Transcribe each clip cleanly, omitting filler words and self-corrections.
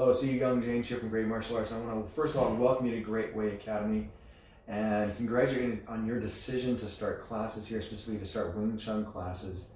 Hello, See Young James here from Great Martial Arts. I want to first of all welcome you to Great Way Academy and congratulate you on your decision to start classes here, specifically to start Wing Chun classes.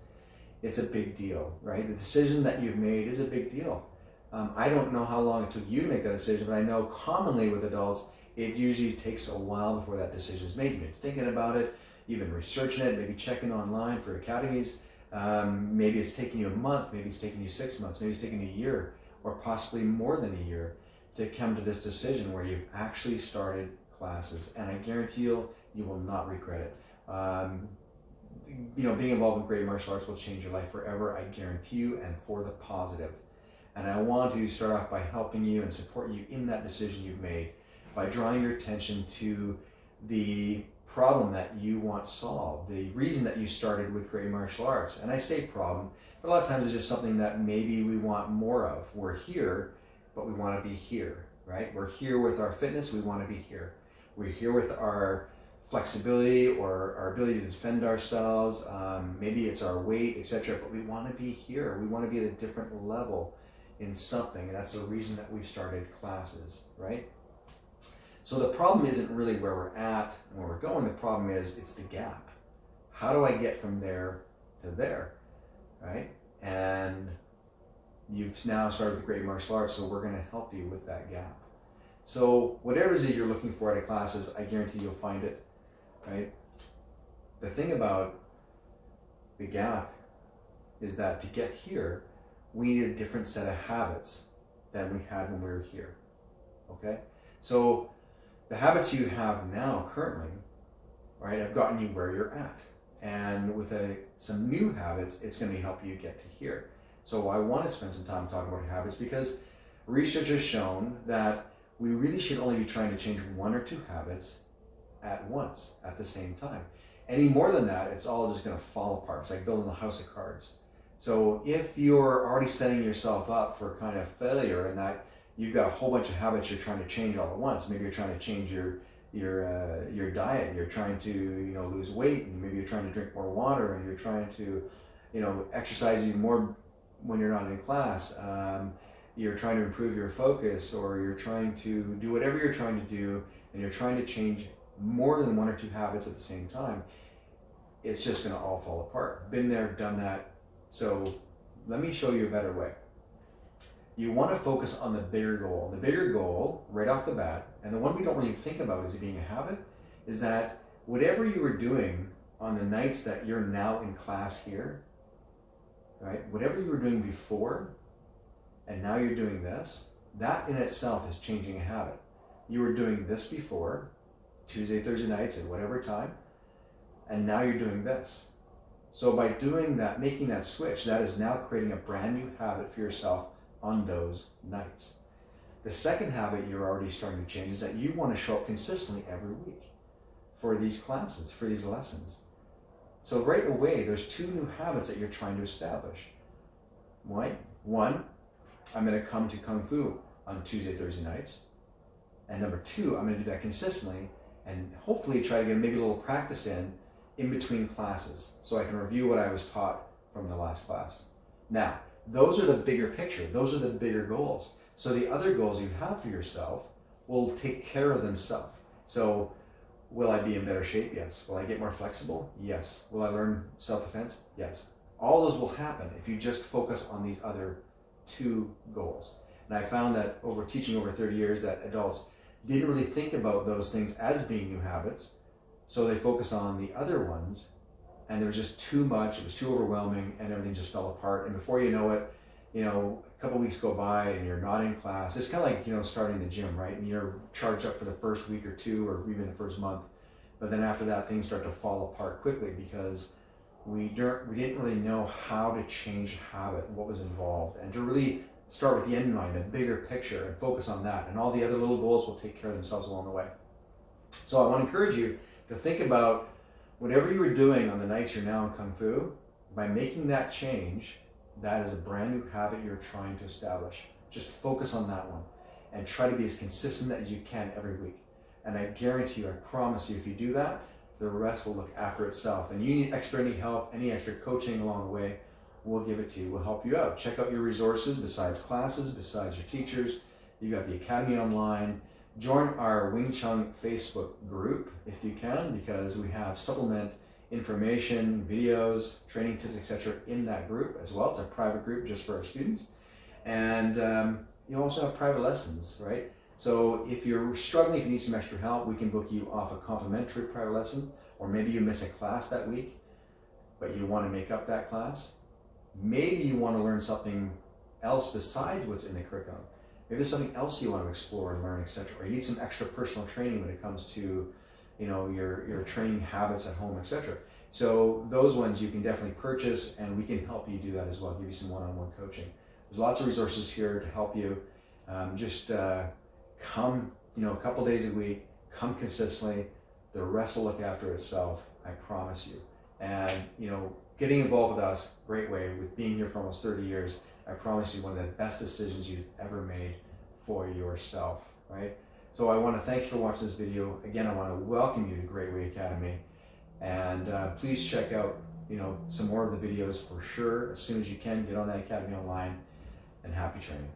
It's a big deal, right? The decision that you've made is a big deal. I don't know how long it took you to make that decision, but I know commonly with adults, it usually takes a while before that decision is made. You've been thinking about it, you've been researching it, maybe checking online for academies. Maybe it's taking you a month, maybe it's taking you 6 months, maybe it's taking you a year, or possibly more than a year to come to this decision where you've actually started classes. And I guarantee you will not regret it. Being involved with Great Martial Arts will change your life forever, I guarantee you, and for the positive. And I want to start off by helping you and supporting you in that decision you've made by drawing your attention to the problem that you want solved, the reason that you started with Great Martial Arts. And I say problem, but a lot of times it's just something that maybe we want more of. We're here, but we want to be here, right? We're here with our fitness, we want to be here. We're here with our flexibility or our ability to defend ourselves. Maybe it's our weight, etc. But we want to be here. We want to be at a different level in something. And that's the reason that we've started classes, right? So the problem isn't really where we're at and where we're going. The problem is it's the gap. How do I get from there to there, right? And you've now started with Great Martial Arts, so we're going to help you with that gap. So whatever it is that you're looking for at classes, I guarantee you'll find it, right? The thing about the gap is that to get here, we need a different set of habits than we had when we were here, okay? So the habits you have now currently, right, have gotten you where you're at. And with some new habits, it's going to help you get to here. So I want to spend some time talking about habits because research has shown that we really should only be trying to change 1 or 2 habits at once, at the same time. Any more than that, it's all just going to fall apart. It's like building a house of cards. So if you're already setting yourself up for kind of failure in that you've got a whole bunch of habits you're trying to change all at once. Maybe you're trying to change your diet. You're trying to lose weight, and maybe you're trying to drink more water, and you're trying to exercise even more when you're not in class. You're trying to improve your focus, or you're trying to do whatever you're trying to do, and you're trying to change more than 1 or 2 habits at the same time. It's just going to all fall apart. Been there, done that. So let me show you a better way. You want to focus on the bigger goal. The bigger goal, right off the bat, and the one we don't really think about as it being a habit, is that whatever you were doing on the nights that you're now in class here, right? Whatever you were doing before, and now you're doing this, that in itself is changing a habit. You were doing this before, Tuesday, Thursday nights at whatever time, and now you're doing this. So by doing that, making that switch, that is now creating a brand new habit for yourself on those nights. The second habit you're already starting to change is that you want to show up consistently every week for these classes, for these lessons. So right away, there's 2 new habits that you're trying to establish. Right? 1, I'm going to come to Kung Fu on Tuesday, Thursday nights. And number 2, I'm going to do that consistently and hopefully try to get maybe a little practice in between classes so I can review what I was taught from the last class. Now, those are the bigger picture. Those are the bigger goals. So the other goals you have for yourself will take care of themselves. So will I be in better shape? Yes. Will I get more flexible? Yes. Will I learn self-defense? Yes. All those will happen if you just focus on these other 2 goals. And I found that teaching over 30 years that adults didn't really think about those things as being new habits. So they focused on the other ones, and there was just too much, it was too overwhelming, and everything just fell apart. And before you know it, a couple weeks go by and you're not in class. It's kind of like, starting the gym, right? And you're charged up for the first week or 2 or even the first month. But then after that, things start to fall apart quickly because we didn't really know how to change habit and what was involved. And to really start with the end in mind, the bigger picture, and focus on that. And all the other little goals will take care of themselves along the way. So I want to encourage you to think about whatever you were doing on the nights you're now in Kung Fu. By making that change, that is a brand new habit you're trying to establish. Just focus on that one and try to be as consistent as you can every week. And I guarantee you, I promise you, if you do that, the rest will look after itself. And you need any help, any extra coaching along the way, we'll give it to you. We'll help you out. Check out your resources besides classes, besides your teachers. You've got the Academy Online. Join our Wing Chun Facebook group if you can, because we have supplement information, videos, training tips, etc. in that group as well. It's a private group just for our students. And you also have private lessons, right? So if you're struggling, if you need some extra help, we can book you off a complimentary private lesson, or maybe you miss a class that week, but you want to make up that class. Maybe you want to learn something else besides what's in the curriculum. Maybe there's something else you want to explore and learn, etc. Or you need some extra personal training when it comes to, you know, your training habits at home, etc. So those ones you can definitely purchase, and we can help you do that as well. Give you some one-on-one coaching. There's lots of resources here to help you. Just come, you know, a couple days a week. Come consistently. The rest will look after itself. I promise you. And you know, getting involved with us, great way. With being here for almost 30 years, I promise you one of the best decisions you've ever made for yourself, right? So I want to thank you for watching this video. Again, I want to welcome you to Great Way Academy. And please check out, you know, some more of the videos for sure. As soon as you can, get on that Academy Online, and happy training.